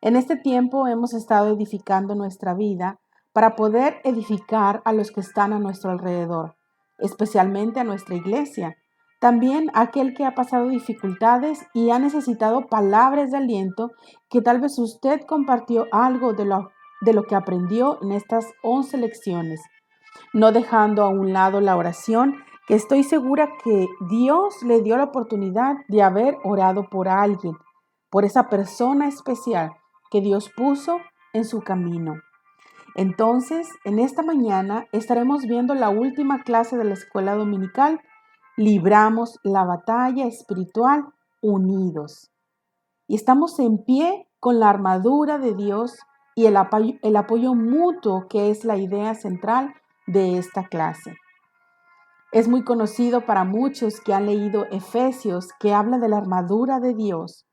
En este tiempo hemos estado edificando nuestra vida para poder edificar a los que están a nuestro alrededor, especialmente a nuestra iglesia. También a aquel que ha pasado dificultades y ha necesitado palabras de aliento, que tal vez usted compartió algo de lo que aprendió en estas 11 lecciones, no dejando a un lado la oración, que estoy segura que Dios le dio la oportunidad de haber orado por alguien, por esa persona especial que Dios puso en su camino. Entonces, en esta mañana estaremos viendo la última clase de la escuela dominical. Libramos la batalla espiritual unidos. Y estamos en pie con la armadura de Dios y el apoyo mutuo, que es la idea central de esta clase. Es muy conocido para muchos que han leído Efesios, que habla de la armadura de Dios.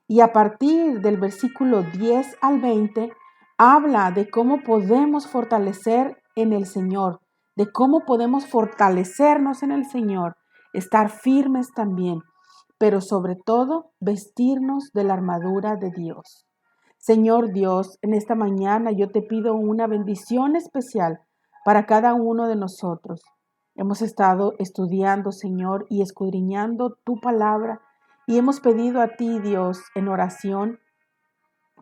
Y a partir del versículo 10 al 20, habla de cómo podemos fortalecer en el Señor, de cómo podemos fortalecernos en el Señor, estar firmes también, pero sobre todo vestirnos de la armadura de Dios. Señor Dios, en esta mañana yo te pido una bendición especial para cada uno de nosotros. Hemos estado estudiando, Señor, y escudriñando tu palabra, y hemos pedido a ti, Dios, en oración,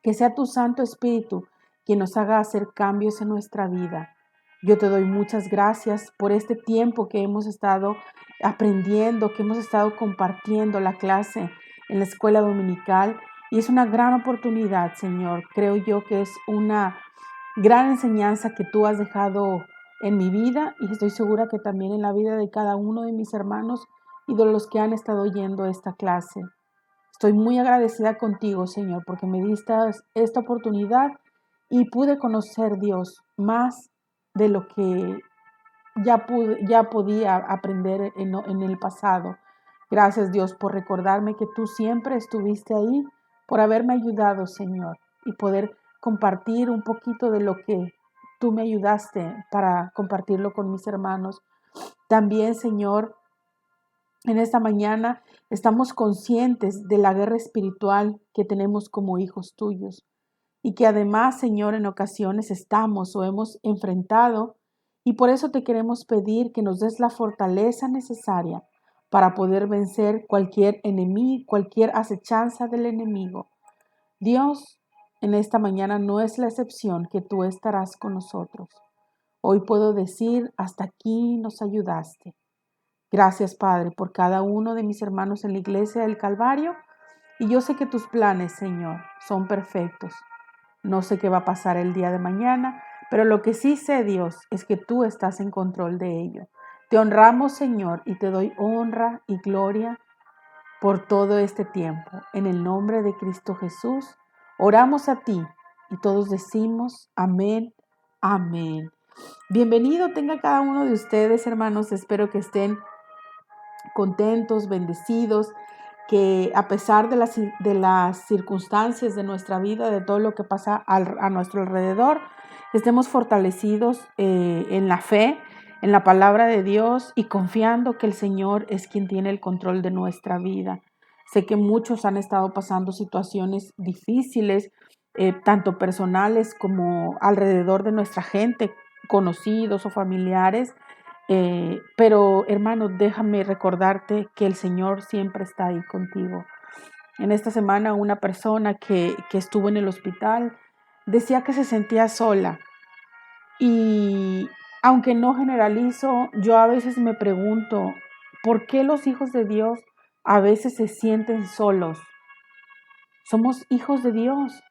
que sea tu Santo Espíritu quien nos haga hacer cambios en nuestra vida. Yo te doy muchas gracias por este tiempo que hemos estado aprendiendo, que hemos estado compartiendo la clase en la escuela dominical, y es una gran oportunidad, Señor. Creo yo que es una gran enseñanza que tú has dejado en mi vida, y estoy segura que también en la vida de cada uno de mis hermanos y de los que han estado oyendo esta clase. Estoy muy agradecida contigo, Señor, porque me diste esta oportunidad y pude conocer, Dios, más de lo que ya podía aprender en el pasado. Gracias, Dios, por recordarme que tú siempre estuviste ahí, por haberme ayudado, Señor, y poder compartir un poquito de lo que tú me ayudaste para compartirlo con mis hermanos. También, Señor, en esta mañana estamos conscientes de la guerra espiritual que tenemos como hijos tuyos, y que además, Señor, en ocasiones estamos o hemos enfrentado, y por eso te queremos pedir que nos des la fortaleza necesaria para poder vencer cualquier enemigo, cualquier acechanza del enemigo. Dios, en esta mañana no es la excepción, que tú estarás con nosotros. Hoy puedo decir, hasta aquí nos ayudaste. Gracias, Padre, por cada uno de mis hermanos en la iglesia del Calvario. Y yo sé que tus planes, Señor, son perfectos. No sé qué va a pasar el día de mañana, pero lo que sí sé, Dios, es que tú estás en control de ello. Te honramos, Señor, y te doy honra y gloria por todo este tiempo. En el nombre de Cristo Jesús, oramos a ti y todos decimos amén, amén. Bienvenido tenga cada uno de ustedes, hermanos. Espero que estén contentos, bendecidos, que a pesar de las circunstancias de nuestra vida, de todo lo que pasa a nuestro alrededor, estemos fortalecidos en la fe, en la palabra de Dios, y confiando que el Señor es quien tiene el control de nuestra vida. Sé que muchos han estado pasando situaciones difíciles, tanto personales como alrededor de nuestra gente, conocidos o familiares. Pero hermano, déjame recordarte que el Señor siempre está ahí contigo. En esta semana una persona que estuvo en el hospital decía que se sentía sola, y aunque no generalizo, yo a veces me pregunto, ¿por qué los hijos de Dios a veces se sienten solos? Somos hijos de Dios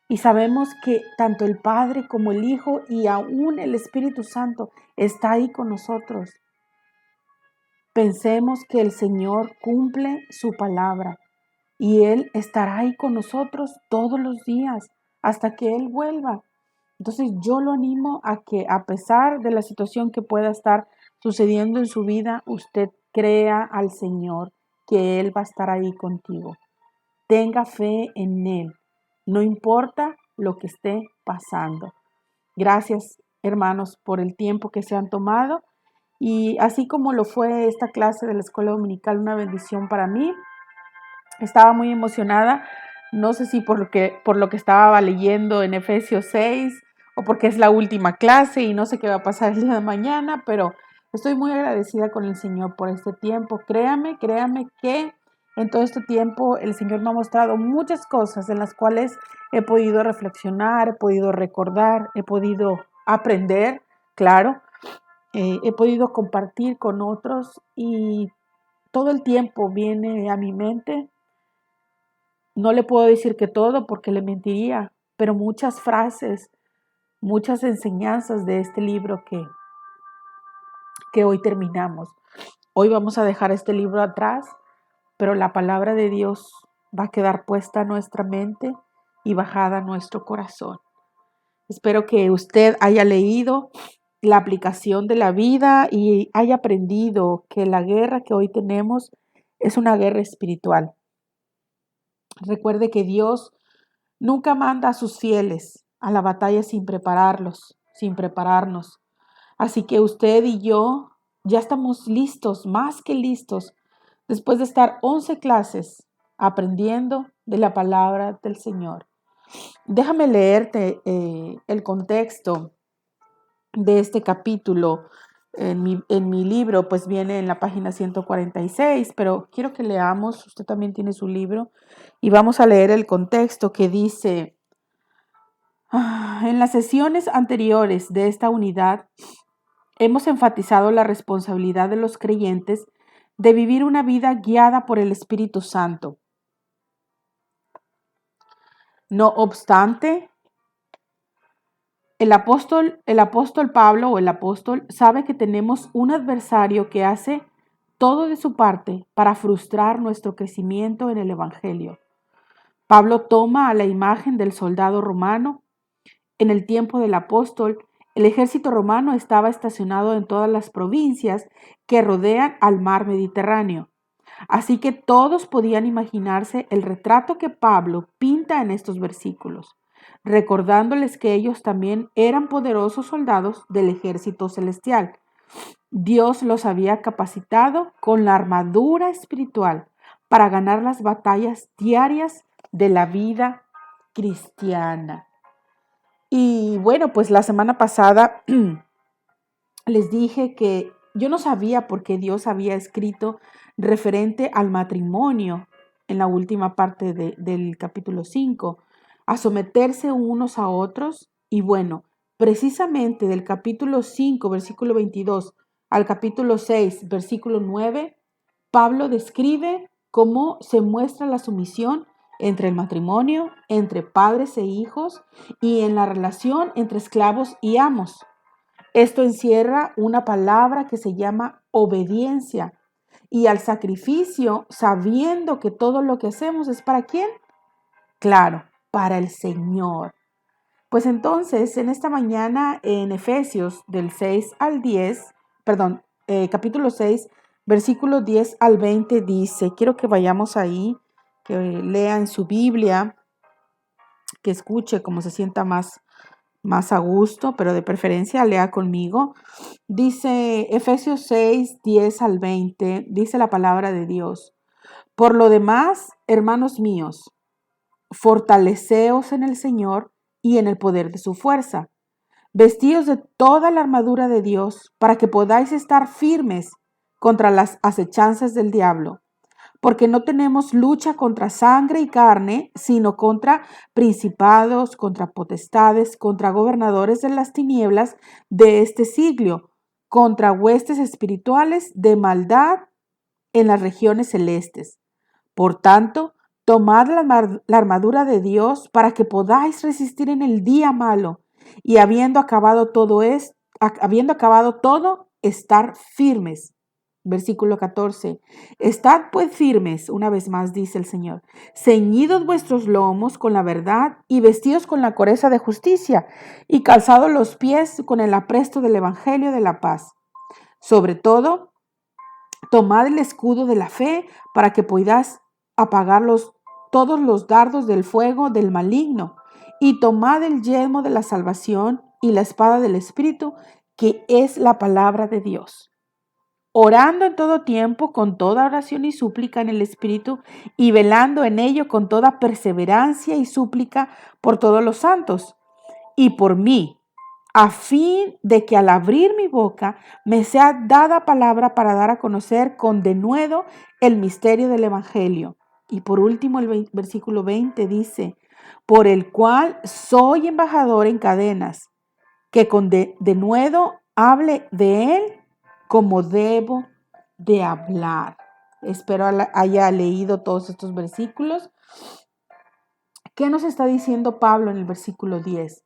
y sabemos que tanto el Padre como el Hijo y aún el Espíritu Santo está ahí con nosotros. Pensemos que el Señor cumple su palabra y Él estará ahí con nosotros todos los días hasta que Él vuelva. Entonces yo lo animo a que, a pesar de la situación que pueda estar sucediendo en su vida, usted crea al Señor que Él va a estar ahí contigo. Tenga fe en Él, no importa lo que esté pasando. Gracias, hermanos, por el tiempo que se han tomado. Y así como lo fue esta clase de la escuela dominical, una bendición para mí. Estaba muy emocionada No sé si por lo que estaba leyendo en Efesios 6 o porque es la última clase y no sé qué va a pasar el día de mañana, pero estoy muy agradecida con el Señor por este tiempo. Créame que en todo este tiempo el Señor me ha mostrado muchas cosas en las cuales he podido reflexionar, he podido recordar, he podido aprender, claro, he podido compartir con otros y todo el tiempo viene a mi mente. No le puedo decir que todo porque le mentiría, pero muchas frases, muchas enseñanzas de este libro que hoy terminamos. Hoy vamos a dejar este libro atrás, pero la palabra de Dios va a quedar puesta en nuestra mente y bajada a nuestro corazón. Espero que usted haya leído la aplicación de la vida y haya aprendido que la guerra que hoy tenemos es una guerra espiritual. Recuerde que Dios nunca manda a sus fieles a la batalla sin prepararlos, sin prepararnos. Así que usted y yo ya estamos listos, más que listos, después de estar 11 clases aprendiendo de la palabra del Señor. Déjame leerte el contexto de este capítulo. En mi libro, pues viene en la página 146, pero quiero que leamos, usted también tiene su libro, y vamos a leer el contexto que dice: en las sesiones anteriores de esta unidad, hemos enfatizado la responsabilidad de los creyentes de vivir una vida guiada por el Espíritu Santo. No obstante, el apóstol Pablo o el apóstol sabe que tenemos un adversario que hace todo de su parte para frustrar nuestro crecimiento en el Evangelio. Pablo toma a la imagen del soldado romano. En el tiempo del apóstol, el ejército romano estaba estacionado en todas las provincias que rodean al mar Mediterráneo. Así que todos podían imaginarse el retrato que Pablo pinta en estos versículos, recordándoles que ellos también eran poderosos soldados del ejército celestial. Dios los había capacitado con la armadura espiritual para ganar las batallas diarias de la vida cristiana. Y bueno, pues la semana pasada les dije que yo no sabía por qué Dios había escrito referente al matrimonio en la última parte del capítulo 5, a someterse unos a otros. Y bueno, precisamente del capítulo 5, versículo 22, al capítulo 6, versículo 9, Pablo describe cómo se muestra la sumisión entre el matrimonio, entre padres e hijos y en la relación entre esclavos y amos. Esto encierra una palabra que se llama obediencia y al sacrificio, sabiendo que todo lo que hacemos es ¿para quién? Claro, para el Señor. Pues entonces, en esta mañana en Efesios del 6 al 10, capítulo 6, versículo 10 al 20 dice, quiero que vayamos ahí, que lea en su Biblia, que escuche como se sienta más a gusto, pero de preferencia lea conmigo. Dice Efesios 6, 10 al 20, dice la palabra de Dios. Por lo demás, hermanos míos, fortaleceos en el Señor y en el poder de su fuerza. Vestíos de toda la armadura de Dios para que podáis estar firmes contra las acechanzas del diablo. Porque no tenemos lucha contra sangre y carne, sino contra principados, contra potestades, contra gobernadores de las tinieblas de este siglo, contra huestes espirituales de maldad en las regiones celestes. Por tanto, tomad la armadura de Dios para que podáis resistir en el día malo y habiendo acabado todo, estar firmes. Versículo 14. Estad pues firmes, una vez más dice el Señor, ceñidos vuestros lomos con la verdad y vestidos con la coraza de justicia y calzados los pies con el apresto del evangelio de la paz. Sobre todo, tomad el escudo de la fe para que podáis apagar todos los dardos del fuego del maligno y tomad el yelmo de la salvación y la espada del Espíritu, que es la palabra de Dios. orando en todo tiempo con toda oración y súplica en el Espíritu y velando en ello con toda perseverancia y súplica por todos los santos y por mí, a fin de que al abrir mi boca me sea dada palabra para dar a conocer con denuedo el misterio del Evangelio. Y por último, el versículo 20 dice, por el cual soy embajador en cadenas, que con denuedo hable de él como debo de hablar. Espero haya leído todos estos versículos. ¿Qué nos está diciendo Pablo en el versículo 10?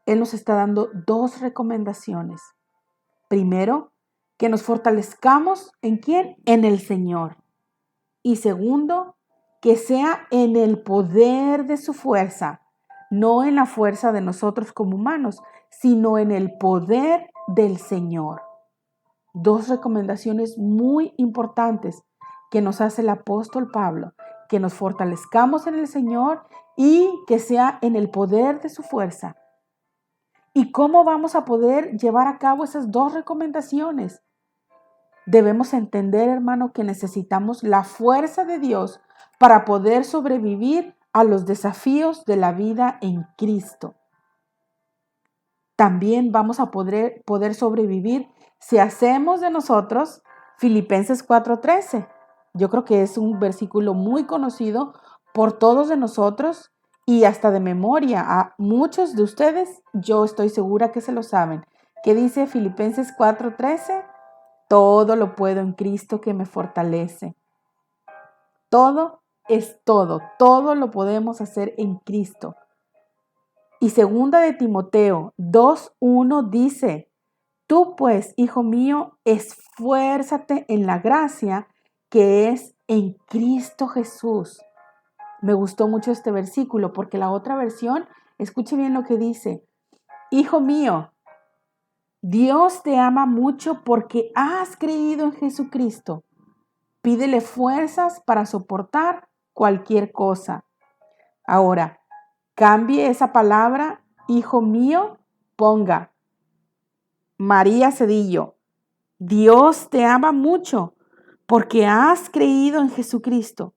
Él nos está dando dos recomendaciones. Primero, que nos fortalezcamos ¿en quién? En el Señor. Y segundo, que sea en el poder de su fuerza, no en la fuerza de nosotros como humanos, sino en el poder del Señor. Dos recomendaciones muy importantes que nos hace el apóstol Pablo, que nos fortalezcamos en el Señor y que sea en el poder de su fuerza. ¿Y cómo vamos a poder llevar a cabo esas dos recomendaciones? Debemos entender, hermano, que necesitamos la fuerza de Dios para poder sobrevivir a los desafíos de la vida en Cristo. También vamos a poder sobrevivir si hacemos de nosotros Filipenses 4:13. Yo creo que es un versículo muy conocido por todos de nosotros y hasta de memoria. A muchos de ustedes, yo estoy segura que se lo saben. ¿Qué dice Filipenses 4:13? Todo lo puedo en Cristo que me fortalece. Todo es todo lo podemos hacer en Cristo. Y segunda de Timoteo 2:1 dice, tú pues, hijo mío, esfuérzate en la gracia que es en Cristo Jesús. Me gustó mucho este versículo porque la otra versión, escuche bien lo que dice, hijo mío, Dios te ama mucho porque has creído en Jesucristo. Pídele fuerzas para soportar cualquier cosa. Ahora, cambie esa palabra, hijo mío, ponga María Cedillo. Dios te ama mucho porque has creído en Jesucristo.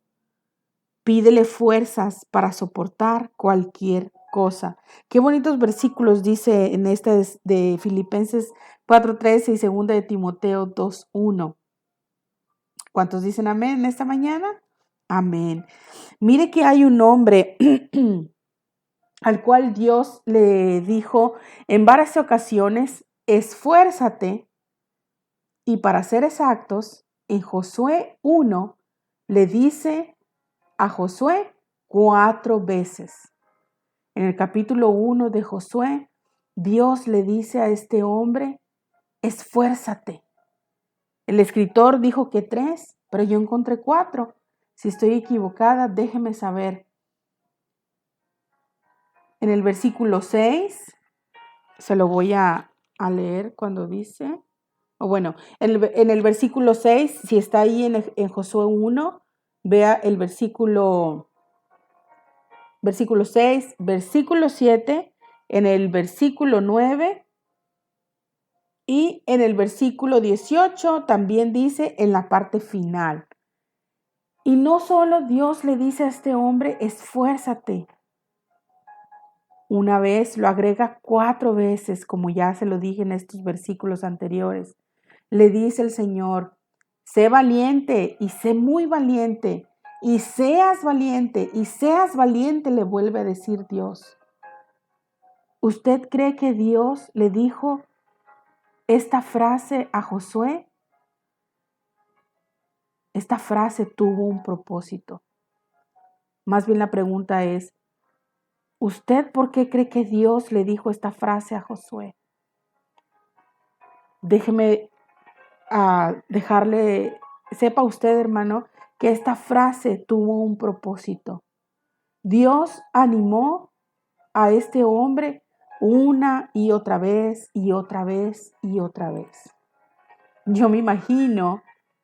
Pídele fuerzas para soportar cualquier cosa. Qué bonitos versículos dice en esta de Filipenses 4:13 y segunda de Timoteo 2:1. ¿Cuántos dicen amén en esta mañana? Amén. Mire que hay un hombre al cual Dios le dijo en varias ocasiones, esfuérzate. Y para ser exactos, en Josué 1 le dice a Josué 4 veces. En el capítulo 1 de Josué, Dios le dice a este hombre, esfuérzate. El escritor dijo que 3, pero yo encontré 4. Si estoy equivocada, déjeme saber. En el versículo 6, se lo voy a leer cuando dice, o bueno, en el versículo 6, si está ahí en Josué 1, vea el versículo 6, versículo 7, en el versículo 9 y en el versículo 18 también dice en la parte final. Y no solo Dios le dice a este hombre, esfuérzate. Una vez lo agrega 4 veces, como ya se lo dije en estos versículos anteriores. Le dice el Señor, sé valiente y sé muy valiente, y seas valiente y seas valiente, le vuelve a decir Dios. ¿Usted cree que Dios le dijo esta frase a Josué? Esta frase tuvo un propósito. Más bien la pregunta es, ¿usted por qué cree que Dios le dijo esta frase a Josué? Déjeme dejarle, sepa usted, hermano, que esta frase tuvo un propósito. Dios animó a este hombre una y otra vez y otra vez y otra vez. Yo me imagino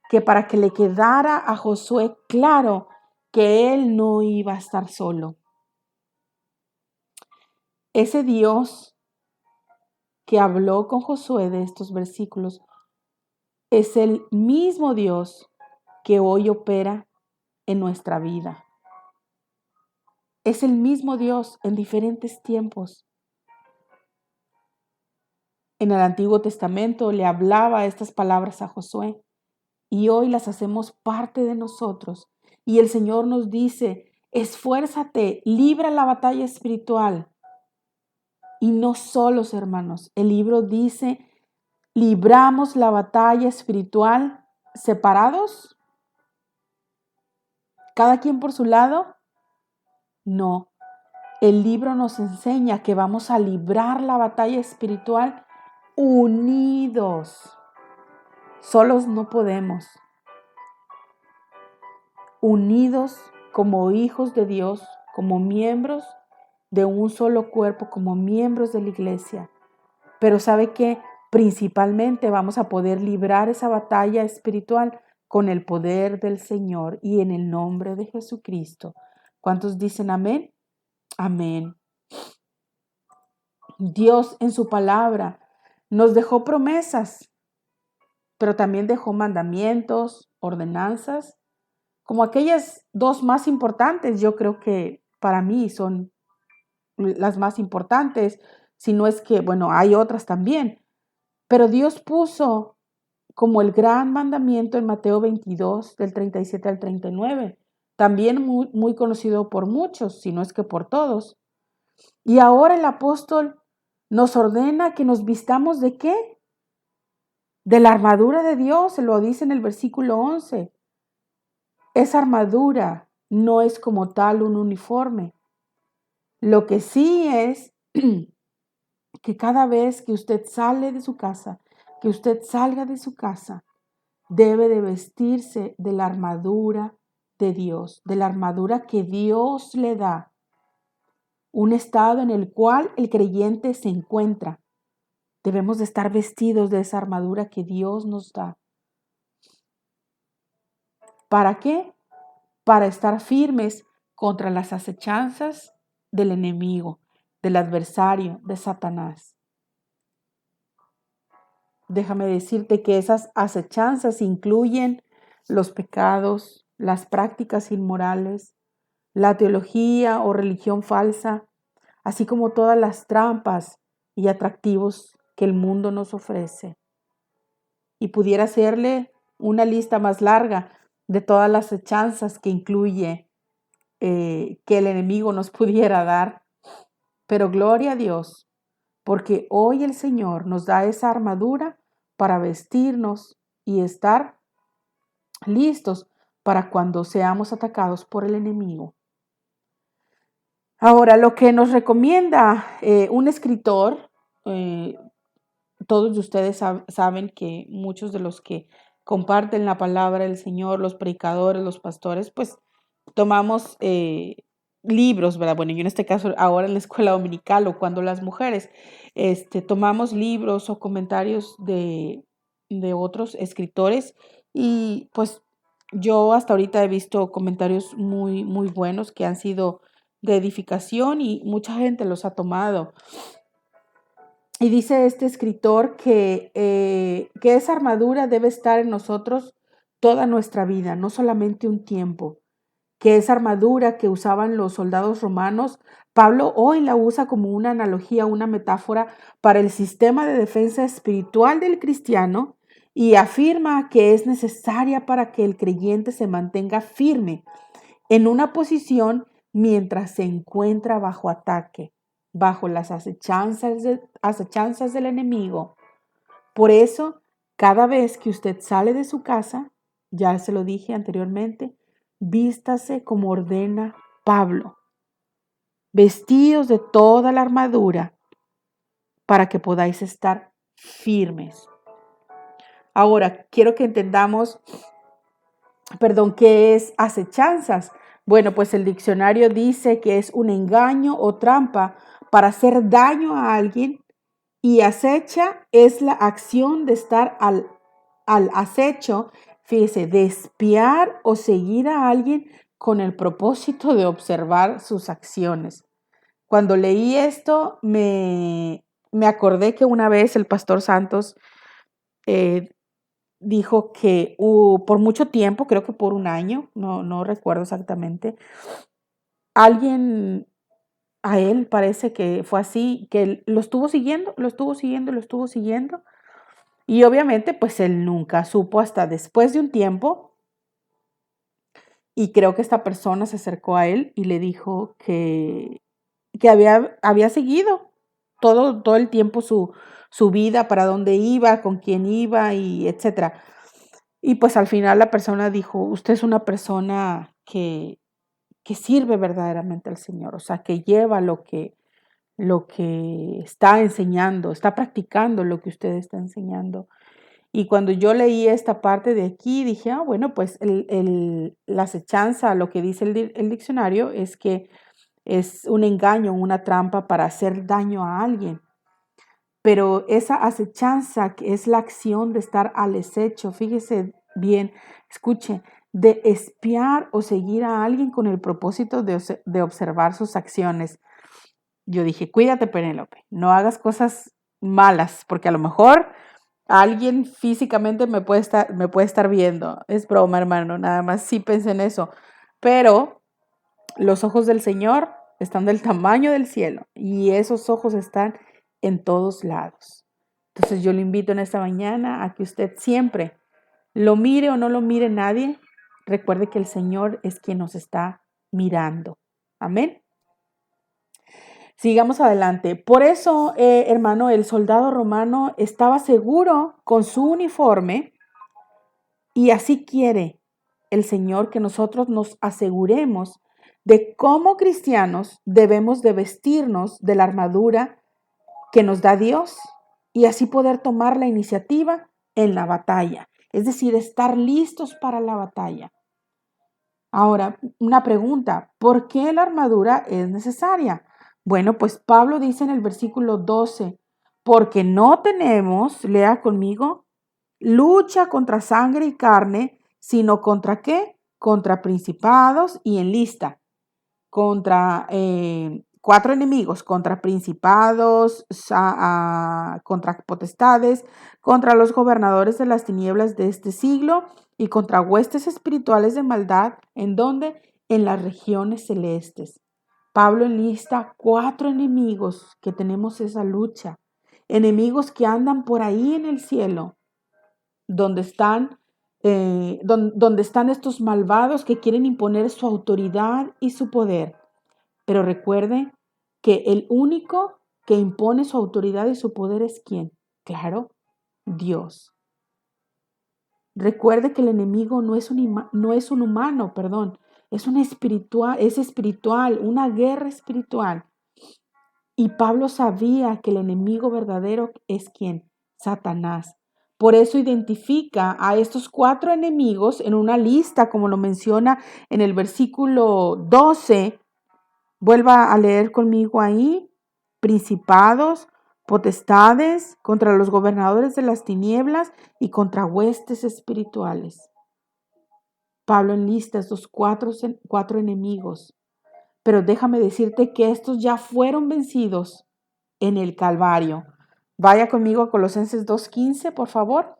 que para que le quedara a Josué claro que él no iba a estar solo. Ese Dios que habló con Josué de estos versículos es el mismo Dios que hoy opera en nuestra vida. Es el mismo Dios en diferentes tiempos. En el Antiguo Testamento le hablaba estas palabras a Josué y hoy las hacemos parte de nosotros. Y el Señor nos dice, esfuérzate, libra la batalla espiritual. Y no solos, hermanos. El libro dice, libramos la batalla espiritual separados, cada quien por su lado. No, el libro nos enseña que vamos a librar la batalla espiritual unidos. Solos no podemos. Unidos como hijos de Dios, como miembros de un solo cuerpo, como miembros de la iglesia. Pero ¿sabe qué? Principalmente vamos a poder librar esa batalla espiritual con el poder del Señor y en el nombre de Jesucristo. ¿Cuántos dicen amén? Amén. Dios en su palabra nos dejó promesas, pero también dejó mandamientos, ordenanzas, como aquellas dos más importantes. Yo creo que para mí son las más importantes, si no es que, bueno, hay otras también, pero Dios puso como el gran mandamiento en Mateo 22, del 37 al 39, también muy conocido por muchos, si no es que por todos. Y ahora el apóstol nos ordena que nos vistamos ¿de qué? De la armadura de Dios, se lo dice en el versículo 11. Esa armadura no es como tal un uniforme. Lo que sí es que cada vez que usted sale de su casa, que usted salga de su casa, debe de vestirse de la armadura de Dios, de la armadura que Dios le da, un estado en el cual el creyente se encuentra. Debemos de estar vestidos de esa armadura que Dios nos da. ¿Para qué? Para estar firmes contra las acechanzas del enemigo, del adversario, de Satanás. Déjame decirte que esas acechanzas incluyen los pecados, las prácticas inmorales, la teología o religión falsa, así como todas las trampas y atractivos que el mundo nos ofrece. Y pudiera hacerle una lista más larga de todas las acechanzas que incluye que el enemigo nos pudiera dar. Pero gloria a Dios, porque hoy el Señor nos da esa armadura para vestirnos y estar listos para cuando seamos atacados por el enemigo. Ahora, lo que nos recomienda un escritor, todos ustedes saben que muchos de los que comparten la palabra del Señor, los predicadores, los pastores, pues tomamos libros, ¿verdad? Bueno, yo en este caso ahora en la escuela dominical o cuando las mujeres tomamos libros o comentarios de otros escritores y pues yo hasta ahorita he visto comentarios muy, muy buenos que han sido de edificación y mucha gente los ha tomado. Y dice este escritor que esa armadura debe estar en nosotros toda nuestra vida, no solamente un tiempo. Que esa armadura que usaban los soldados romanos, Pablo hoy la usa como una analogía, una metáfora para el sistema de defensa espiritual del cristiano y afirma que es necesaria para que el creyente se mantenga firme en una posición mientras se encuentra bajo ataque, bajo las acechanzas del enemigo. Por eso, cada vez que usted sale de su casa, ya se lo dije anteriormente, vístase como ordena Pablo, vestidos de toda la armadura para que podáis estar firmes. Ahora, quiero que entendamos, ¿qué es acechanzas? Bueno, pues el diccionario dice que es un engaño o trampa para hacer daño a alguien y acecha es la acción de estar al acecho, fíjese, de espiar o seguir a alguien con el propósito de observar sus acciones. Cuando leí esto, me acordé que una vez el pastor Santos dijo que por mucho tiempo, creo que por un año, no recuerdo exactamente, alguien a él parece que fue así, que él lo estuvo siguiendo, lo estuvo siguiendo, lo estuvo siguiendo. Y obviamente, pues él nunca supo hasta después de un tiempo. Y creo que esta persona se acercó a él y le dijo que había seguido todo el tiempo su vida, para dónde iba, con quién iba y etcétera. Y pues al final la persona dijo, usted es una persona que sirve verdaderamente al Señor, o sea, que lleva lo que está enseñando, está practicando lo que usted está enseñando. Y cuando yo leí esta parte de aquí, dije, bueno, pues la acechanza, lo que dice el diccionario, es que es un engaño, una trampa para hacer daño a alguien. Pero esa acechanza, que es la acción de estar al acecho, fíjese bien, escuche, de espiar o seguir a alguien con el propósito de observar sus acciones. Yo dije, cuídate, Penélope, no hagas cosas malas, porque a lo mejor alguien físicamente me puede estar viendo. Es broma, hermano, nada más sí pensé en eso. Pero los ojos del Señor están del tamaño del cielo y esos ojos están en todos lados. Entonces yo le invito en esta mañana a que usted siempre, lo mire o no lo mire nadie, recuerde que el Señor es quien nos está mirando. Amén. Sigamos adelante. Por eso, hermano, el soldado romano estaba seguro con su uniforme y así quiere el Señor que nosotros nos aseguremos de cómo cristianos debemos de vestirnos de la armadura que nos da Dios y así poder tomar la iniciativa en la batalla. Es decir, estar listos para la batalla. Ahora, una pregunta, ¿por qué la armadura es necesaria? Bueno, pues Pablo dice en el versículo 12, porque no tenemos, lea conmigo, lucha contra sangre y carne, sino contra qué? Contra principados y en lista contra cuatro enemigos, contra principados, contra potestades, contra los gobernadores de las tinieblas de este siglo y contra huestes espirituales de maldad, ¿en dónde? En las regiones celestes. Pablo enlista cuatro enemigos que tenemos esa lucha, enemigos que andan por ahí en el cielo, donde están donde están estos malvados que quieren imponer su autoridad y su poder. Pero recuerde que el único que impone su autoridad y su poder es ¿quién? Claro, Dios. Recuerde que el enemigo no es un humano, perdón, es espiritual, una guerra espiritual. Y Pablo sabía que el enemigo verdadero es ¿quién? Satanás. Por eso identifica a estos cuatro enemigos en una lista, como lo menciona en el versículo 12. Vuelva a leer conmigo ahí. Principados, potestades, contra los gobernadores de las tinieblas y contra huestes espirituales. Pablo enlista estos cuatro enemigos. Pero déjame decirte que estos ya fueron vencidos en el Calvario. Vaya conmigo a Colosenses 2:15, por favor.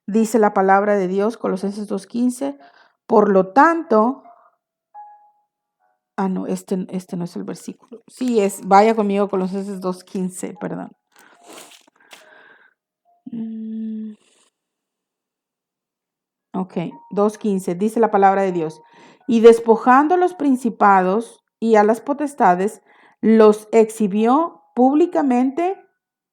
Dice la palabra de Dios, Colosenses 2:15. Por lo tanto, no, este no es el versículo. Sí, vaya conmigo a Colosenses 2:15, perdón. Ok, 2:15, dice la palabra de Dios. Y despojando a los principados y a las potestades, los exhibió públicamente,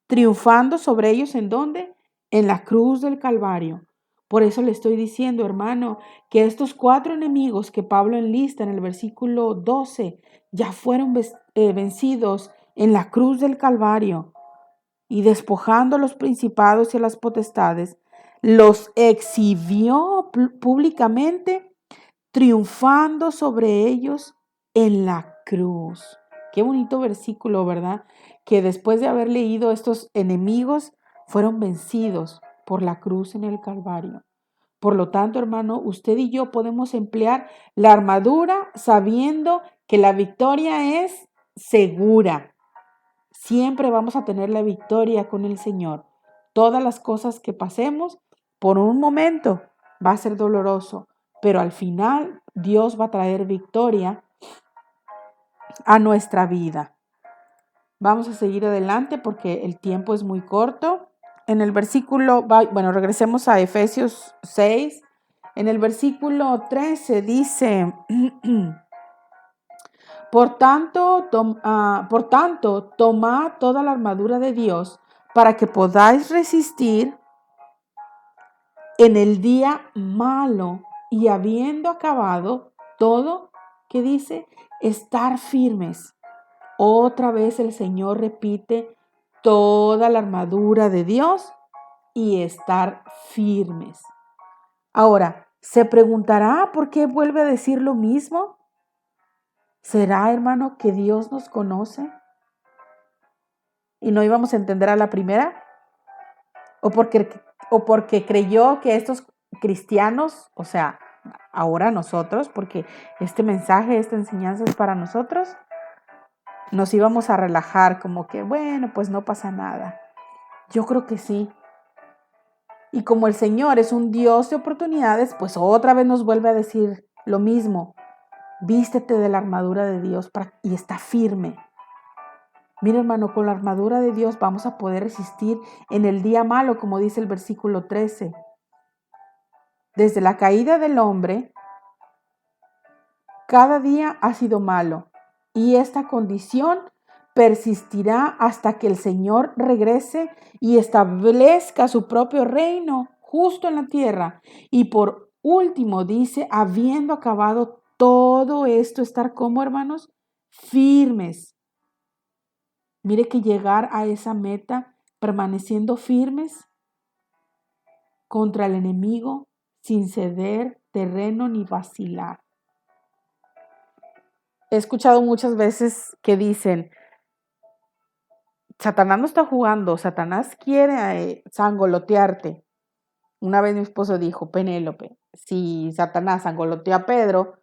triunfando sobre ellos ¿en dónde? En la cruz del Calvario. Por eso le estoy diciendo, hermano, que estos cuatro enemigos que Pablo enlista en el versículo 12 ya fueron vencidos en la cruz del Calvario. Y despojando a los principados y a las potestades, los exhibió públicamente, triunfando sobre ellos en la cruz. Qué bonito versículo, ¿verdad? Que después de haber leído estos enemigos, fueron vencidos por la cruz en el Calvario. Por lo tanto, hermano, usted y yo podemos emplear la armadura sabiendo que la victoria es segura. Siempre vamos a tener la victoria con el Señor. todas las cosas que pasemos, por un momento va a ser doloroso, pero al final Dios va a traer victoria a nuestra vida. Vamos a seguir adelante porque el tiempo es muy corto. En el versículo, regresemos a Efesios 6. En el versículo 13 dice, por tanto, tomad toda la armadura de Dios para que podáis resistir en el día malo y habiendo acabado todo, ¿qué dice? Estar firmes. Otra vez el Señor repite toda la armadura de Dios y estar firmes. Ahora, ¿se preguntará por qué vuelve a decir lo mismo? ¿Será, hermano, que Dios nos conoce y no íbamos a entender a la primera? ¿O porque creyó que estos cristianos, o sea, ahora nosotros, porque este mensaje, esta enseñanza es para nosotros, nos íbamos a relajar como que, bueno, pues no pasa nada? Yo creo que sí. Y como el Señor es un Dios de oportunidades, pues otra vez nos vuelve a decir lo mismo. Vístete de la armadura de Dios y está firme. Mira, hermano, con la armadura de Dios vamos a poder resistir en el día malo, como dice el versículo 13. Desde la caída del hombre, cada día ha sido malo, y esta condición persistirá hasta que el Señor regrese y establezca su propio reino justo en la tierra. Y por último dice, habiendo acabado todo esto, estar como, hermanos, firmes. Mire que llegar a esa meta permaneciendo firmes contra el enemigo sin ceder terreno ni vacilar. He escuchado muchas veces que dicen, Satanás no está jugando, Satanás quiere sangolotearte. Una vez mi esposo dijo, Penélope, si Satanás sangoloteó a Pedro,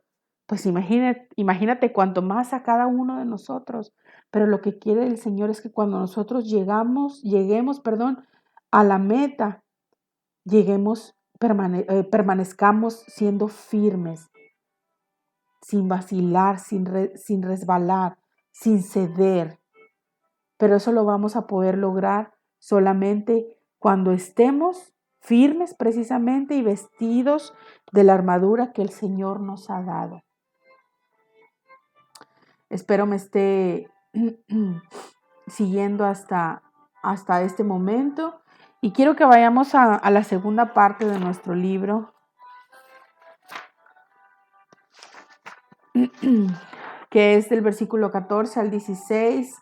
pues imagínate cuanto más a cada uno de nosotros. Pero lo que quiere el Señor es que cuando nosotros lleguemos, a la meta, permanezcamos siendo firmes, sin vacilar, sin resbalar, sin ceder. Pero eso lo vamos a poder lograr solamente cuando estemos firmes precisamente y vestidos de la armadura que el Señor nos ha dado. Espero me esté siguiendo hasta este momento y quiero que vayamos a la segunda parte de nuestro libro, que es del versículo 14 al 16.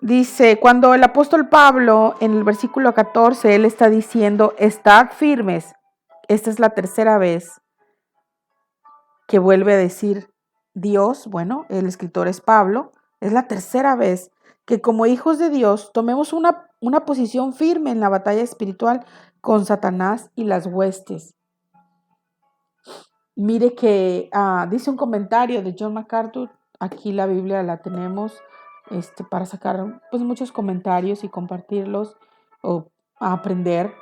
Dice, cuando el apóstol Pablo en el versículo 14, él está diciendo, estad firmes. Esta es la tercera vez que vuelve a decir Dios, bueno, el escritor es Pablo, es la tercera vez que como hijos de Dios tomemos una posición firme en la batalla espiritual con Satanás y las huestes. Mire que dice un comentario de John MacArthur, aquí la Biblia la tenemos para sacar pues muchos comentarios y compartirlos o aprender,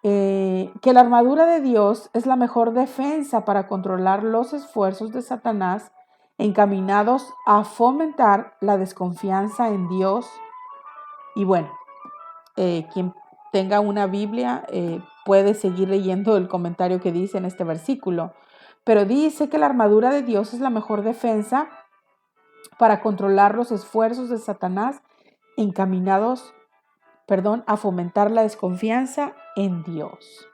que la armadura de Dios es la mejor defensa para controlar los esfuerzos de Satanás encaminados a fomentar la desconfianza en Dios. Y bueno, quien tenga una Biblia puede seguir leyendo el comentario que dice en este versículo. Pero dice que la armadura de Dios es la mejor defensa para controlar los esfuerzos de Satanás encaminados, a fomentar la desconfianza en Dios.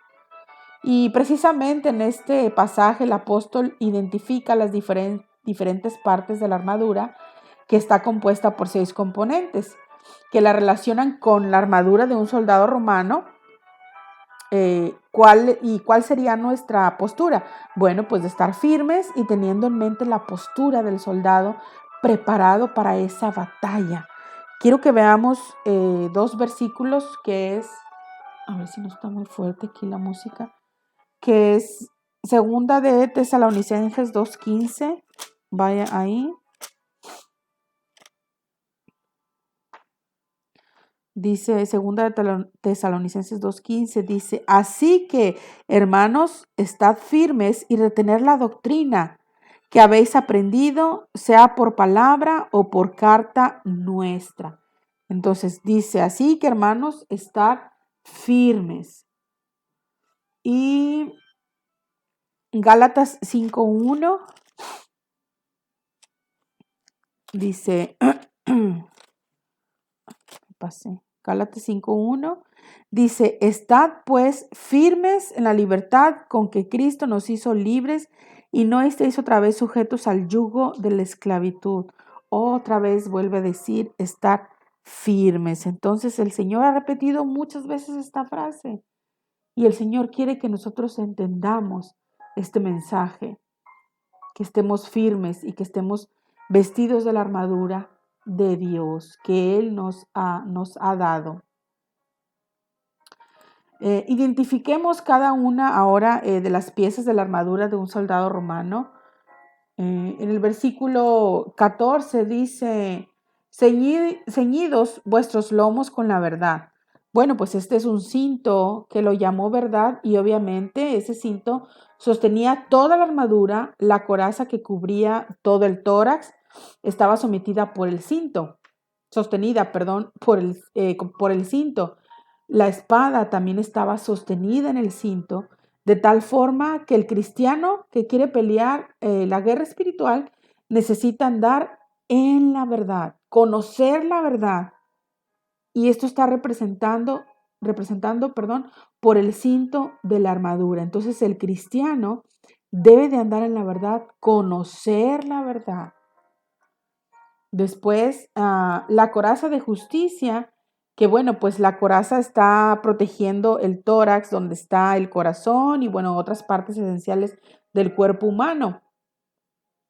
Y precisamente en este pasaje el apóstol identifica las diferentes partes de la armadura, que está compuesta por 6 componentes, que la relacionan con la armadura de un soldado romano. ¿Cuál sería nuestra postura? Bueno, pues de estar firmes y teniendo en mente la postura del soldado preparado para esa batalla. Quiero que veamos 2 versículos, que es, a ver si no está muy fuerte aquí la música, que es segunda de Tesalonicenses 2:15. Vaya ahí. Dice segunda de Tesalonicenses 2:15, dice, así que, hermanos, estad firmes y retener la doctrina que habéis aprendido, sea por palabra o por carta nuestra. Entonces dice, así que, hermanos, estad firmes. Y Gálatas 5:1 dice, pasé. Gálatas 5:1 dice, estad pues firmes en la libertad con que Cristo nos hizo libres y no estéis otra vez sujetos al yugo de la esclavitud. Otra vez vuelve a decir, estar firmes. Entonces el Señor ha repetido muchas veces esta frase y el Señor quiere que nosotros entendamos este mensaje, que estemos firmes y que estemos vestidos de la armadura de Dios que Él nos ha dado. Identifiquemos cada una ahora de las piezas de la armadura de un soldado romano. En el versículo 14 dice, ceñidos vuestros lomos con la verdad. Bueno, pues este es un cinto que lo llamó verdad y obviamente ese cinto sostenía toda la armadura, la coraza que cubría todo el tórax estaba sometida por el cinto, sostenida, perdón, por el cinto. La espada también estaba sostenida en el cinto, de tal forma que el cristiano que quiere pelear la guerra espiritual necesita andar en la verdad, conocer la verdad. Y esto está representando, perdón, por el cinto de la armadura. Entonces el cristiano debe de andar en la verdad, conocer la verdad. Después, la coraza de justicia, que bueno, pues la coraza está protegiendo el tórax, donde está el corazón y bueno, otras partes esenciales del cuerpo humano.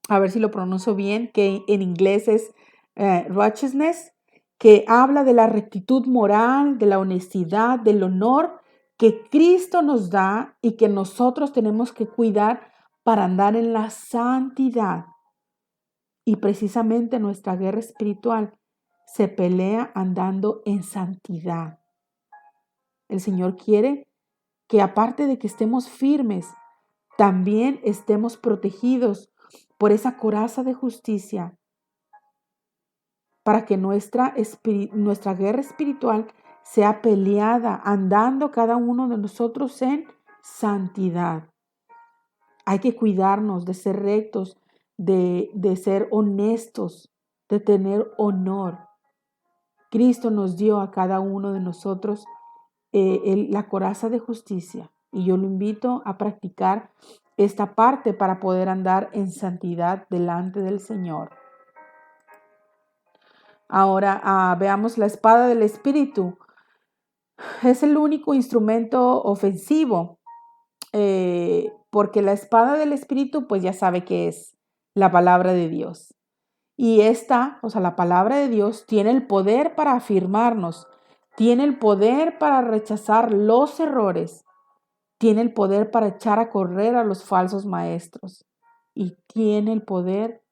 A ver si lo pronuncio bien, que en inglés es righteousness, que habla de la rectitud moral, de la honestidad, del honor que Cristo nos da y que nosotros tenemos que cuidar para andar en la santidad. Y precisamente nuestra guerra espiritual se pelea andando en santidad. El Señor quiere que aparte de que estemos firmes, también estemos protegidos por esa coraza de justicia para que nuestra guerra espiritual sea peleada, andando cada uno de nosotros en santidad. Hay que cuidarnos de ser rectos, de ser honestos, de tener honor. Cristo nos dio a cada uno de nosotros la coraza de justicia y yo lo invito a practicar esta parte para poder andar en santidad delante del Señor. Ahora veamos la espada del Espíritu. Es el único instrumento ofensivo porque la espada del Espíritu pues ya sabe que es la palabra de Dios. Y esta, o sea, la palabra de Dios tiene el poder para afirmarnos, tiene el poder para rechazar los errores, tiene el poder para echar a correr a los falsos maestros y tiene el poder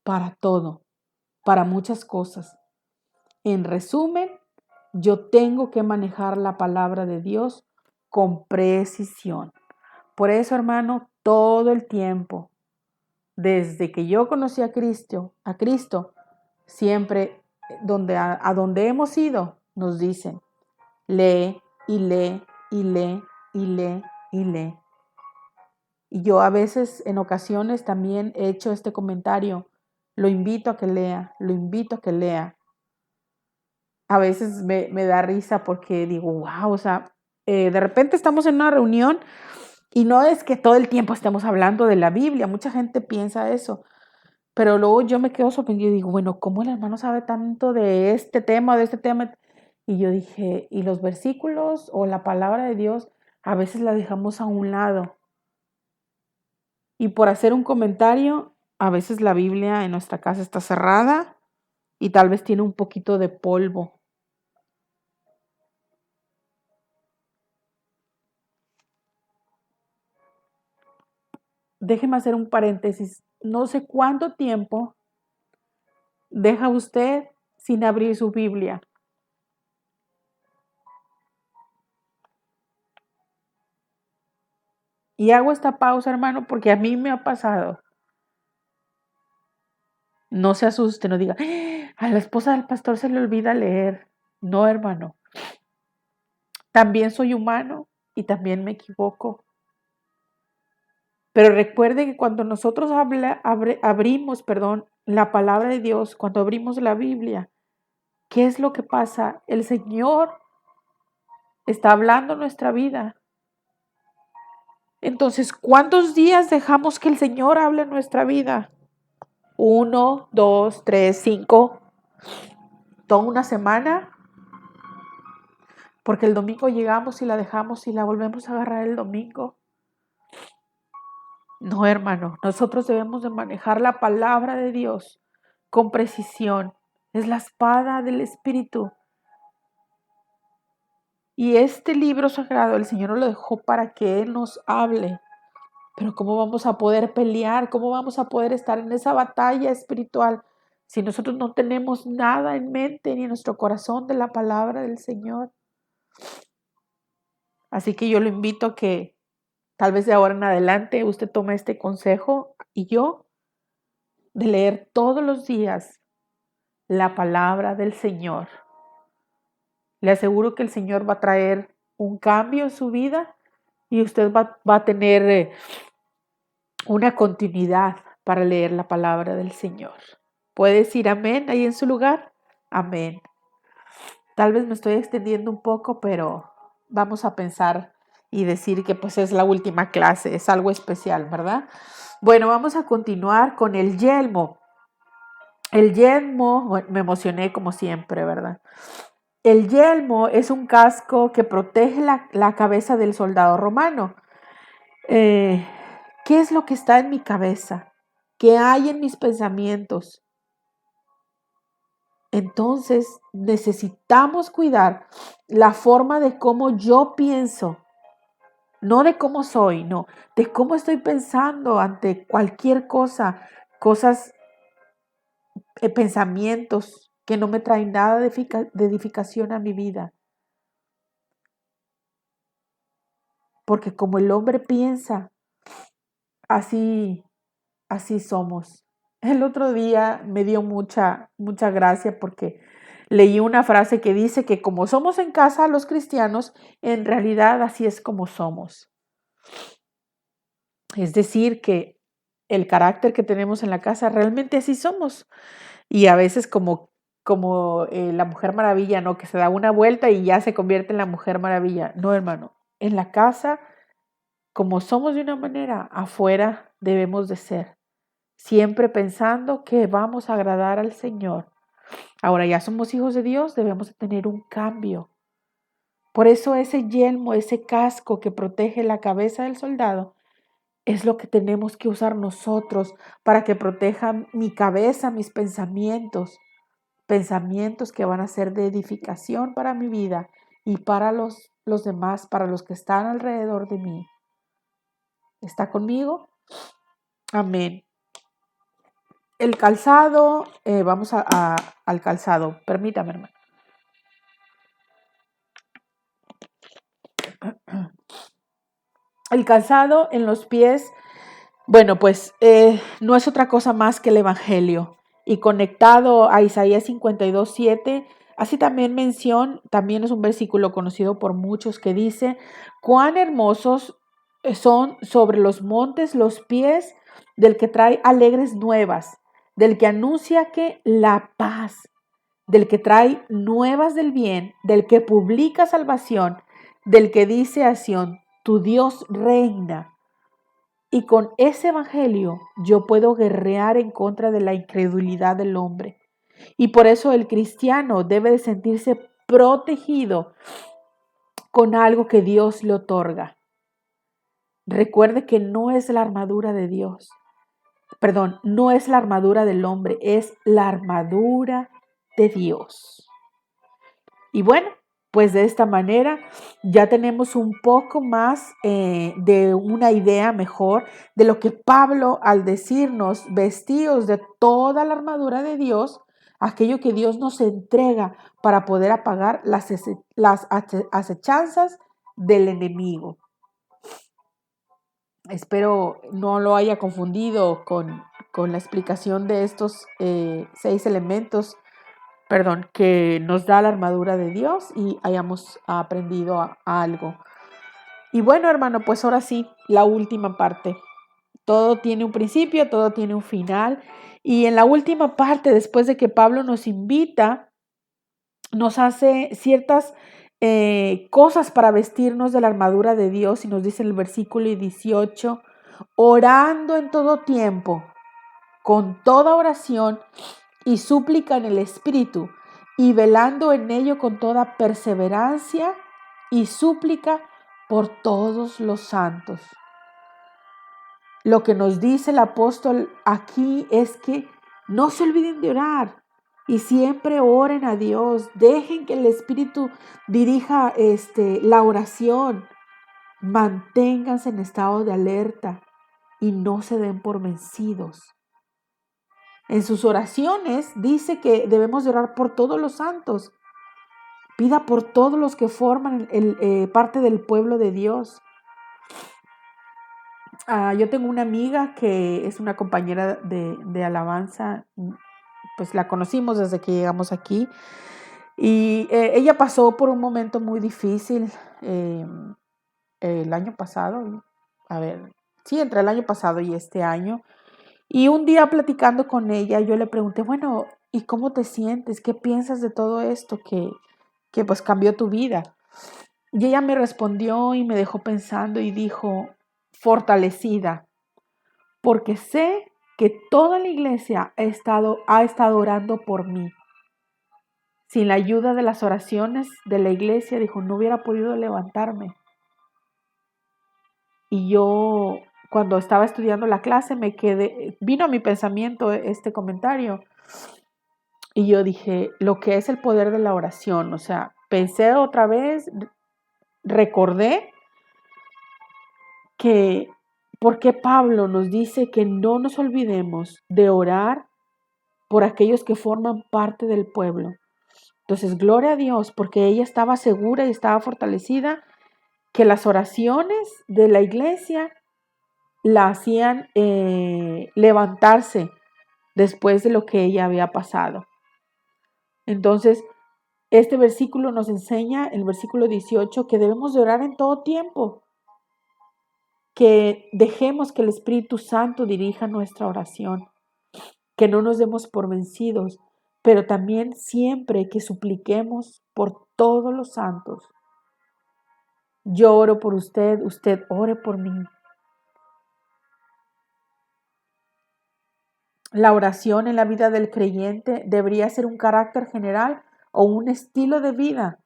para todo, para muchas cosas. En resumen, yo tengo que manejar la palabra de Dios con precisión. Por eso, hermano, todo el tiempo, desde que yo conocí a Cristo, siempre a donde hemos ido, nos dicen, lee y lee y lee y lee y lee. Y yo a veces, en ocasiones, también he hecho este comentario, lo invito a que lea, lo invito a que lea. A veces me da risa porque digo, wow, o sea, de repente estamos en una reunión y no es que todo el tiempo estemos hablando de la Biblia, mucha gente piensa eso, pero luego yo me quedo sorprendida y digo, bueno, ¿cómo el hermano sabe tanto de este tema, de este tema? Y yo dije, ¿y los versículos o la palabra de Dios a veces la dejamos a un lado? Y por hacer un comentario, a veces la Biblia en nuestra casa está cerrada y tal vez tiene un poquito de polvo. Déjeme hacer un paréntesis. No sé cuánto tiempo deja usted sin abrir su Biblia. Y hago esta pausa, hermano, porque a mí me ha pasado. No se asuste, no diga, a la esposa del pastor se le olvida leer. No, hermano. También soy humano y también me equivoco. Pero recuerde que cuando nosotros abrimos, la palabra de Dios, cuando abrimos la Biblia, ¿qué es lo que pasa? El Señor está hablando nuestra vida. Entonces, ¿cuántos días dejamos que el Señor hable en nuestra vida? 1, 2, 3, 5, toda una semana, porque el domingo llegamos y la dejamos y la volvemos a agarrar el domingo. No, hermano, nosotros debemos de manejar la palabra de Dios con precisión. Es la espada del Espíritu. Y este libro sagrado el Señor lo dejó para que Él nos hable. Pero ¿cómo vamos a poder pelear? ¿Cómo vamos a poder estar en esa batalla espiritual si nosotros no tenemos nada en mente ni en nuestro corazón de la palabra del Señor? Así que yo lo invito a que tal vez de ahora en adelante usted tome este consejo y yo de leer todos los días la palabra del Señor. Le aseguro que el Señor va a traer un cambio en su vida y usted va a tener una continuidad para leer la palabra del Señor. ¿Puede decir amén ahí en su lugar? Amén. Tal vez me estoy extendiendo un poco, pero vamos a pensar y decir que pues es la última clase, es algo especial, ¿verdad? Bueno, vamos a continuar con el yelmo. El yelmo, bueno, me emocioné como siempre, ¿verdad? El yelmo es un casco que protege la cabeza del soldado romano. ¿Qué es lo que está en mi cabeza? ¿Qué hay en mis pensamientos? Entonces necesitamos cuidar la forma de cómo yo pienso, no de cómo soy, no, de cómo estoy pensando ante cualquier cosa, cosas, pensamientos que no me traen nada de edificación a mi vida. Porque como el hombre piensa, así, así somos. El otro día me dio mucha gracia porque leí una frase que dice que como somos en casa los cristianos, en realidad así es como somos. Es decir, que el carácter que tenemos en la casa realmente así somos. Y a veces como la Mujer Maravilla, ¿no? Que se da una vuelta y ya se convierte en la Mujer Maravilla. No, hermano. En la casa, como somos de una manera, afuera debemos de ser. Siempre pensando que vamos a agradar al Señor. Ahora ya somos hijos de Dios, debemos de tener un cambio. Por eso ese yelmo, ese casco que protege la cabeza del soldado, es lo que tenemos que usar nosotros para que proteja mi cabeza, mis pensamientos, pensamientos que van a ser de edificación para mi vida y para los demás, para los que están alrededor de mí. ¿Está conmigo? Amén. El calzado, vamos al calzado. Permítame, hermano. El calzado en los pies, bueno, pues no es otra cosa más que el Evangelio. Y conectado a Isaías 52:7, así también es un versículo conocido por muchos que dice, cuán hermosos son sobre los montes los pies del que trae alegres nuevas, del que anuncia que la paz, del que trae nuevas del bien, del que publica salvación, del que dice a Sión, tu Dios reina. Y con ese evangelio yo puedo guerrear en contra de la incredulidad del hombre. Y por eso el cristiano debe de sentirse protegido con algo que Dios le otorga. Recuerde que no es la armadura de Dios. Perdón, no es la armadura del hombre, es la armadura de Dios. Y bueno, pues de esta manera ya tenemos un poco más de una idea mejor de lo que Pablo al decirnos vestidos de toda la armadura de Dios, aquello que Dios nos entrega para poder apagar las acechanzas del enemigo. Espero no lo haya confundido con la explicación de estos 6 elementos, perdón, que nos da la armadura de Dios y hayamos aprendido algo. Y bueno, hermano, pues ahora sí, la última parte. Todo tiene un principio, todo tiene un final. Y en la última parte, después de que Pablo nos invita, nos hace ciertas cosas para vestirnos de la armadura de Dios y nos dice en el versículo 18, orando en todo tiempo, con toda oración y súplica en el Espíritu, y velando en ello con toda perseverancia y súplica por todos los santos. Lo que nos dice el apóstol aquí es que no se olviden de orar y siempre oren a Dios. Dejen que el Espíritu dirija la oración. Manténganse en estado de alerta y no se den por vencidos. En sus oraciones dice que debemos de orar por todos los santos. Pida por todos los que forman parte del pueblo de Dios. Yo tengo una amiga que es una compañera de alabanza, pues la conocimos desde que llegamos aquí y ella pasó por un momento muy difícil el año pasado, sí, entre el año pasado y este año. Y un día platicando con ella, yo le pregunté, bueno, ¿y cómo te sientes? ¿Qué piensas de todo esto que pues cambió tu vida? Y ella me respondió y me dejó pensando y dijo, fortalecida, porque sé que toda la iglesia ha estado orando por mí. Sin la ayuda de las oraciones de la iglesia, dijo, no hubiera podido levantarme. Y yo, cuando estaba estudiando la clase, vino a mi pensamiento este comentario. Y yo dije, lo que es el poder de la oración, o sea, pensé otra vez, recordé que, ¿por qué Pablo nos dice que no nos olvidemos de orar por aquellos que forman parte del pueblo? Entonces, gloria a Dios, porque ella estaba segura y estaba fortalecida que las oraciones de la iglesia la hacían levantarse después de lo que ella había pasado. Entonces, este versículo nos enseña, el versículo 18, que debemos de orar en todo tiempo, que dejemos que el Espíritu Santo dirija nuestra oración, que no nos demos por vencidos, pero también siempre que supliquemos por todos los santos. Yo oro por usted, usted ore por mí. La oración en la vida del creyente debería ser un carácter general o un estilo de vida.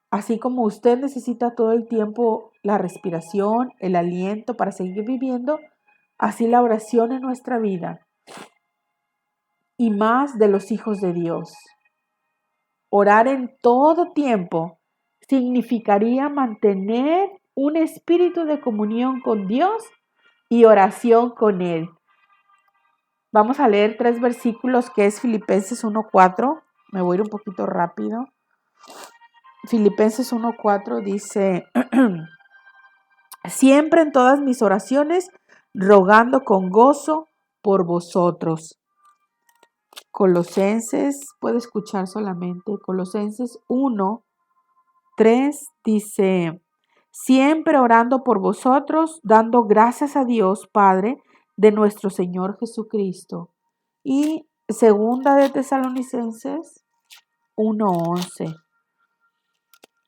Así como usted necesita todo el tiempo la respiración, el aliento para seguir viviendo, así la oración en nuestra vida y más de los hijos de Dios. Orar en todo tiempo significaría mantener un espíritu de comunión con Dios y oración con Él. Vamos a leer 3 versículos que es Filipenses 1:4. Me voy a ir un poquito rápido. Filipenses 1:4 dice, siempre en todas mis oraciones, rogando con gozo por vosotros. Colosenses, puede escuchar solamente, Colosenses 1:3 dice, siempre orando por vosotros, dando gracias a Dios Padre de nuestro Señor Jesucristo. Y segunda de Tesalonicenses 1:11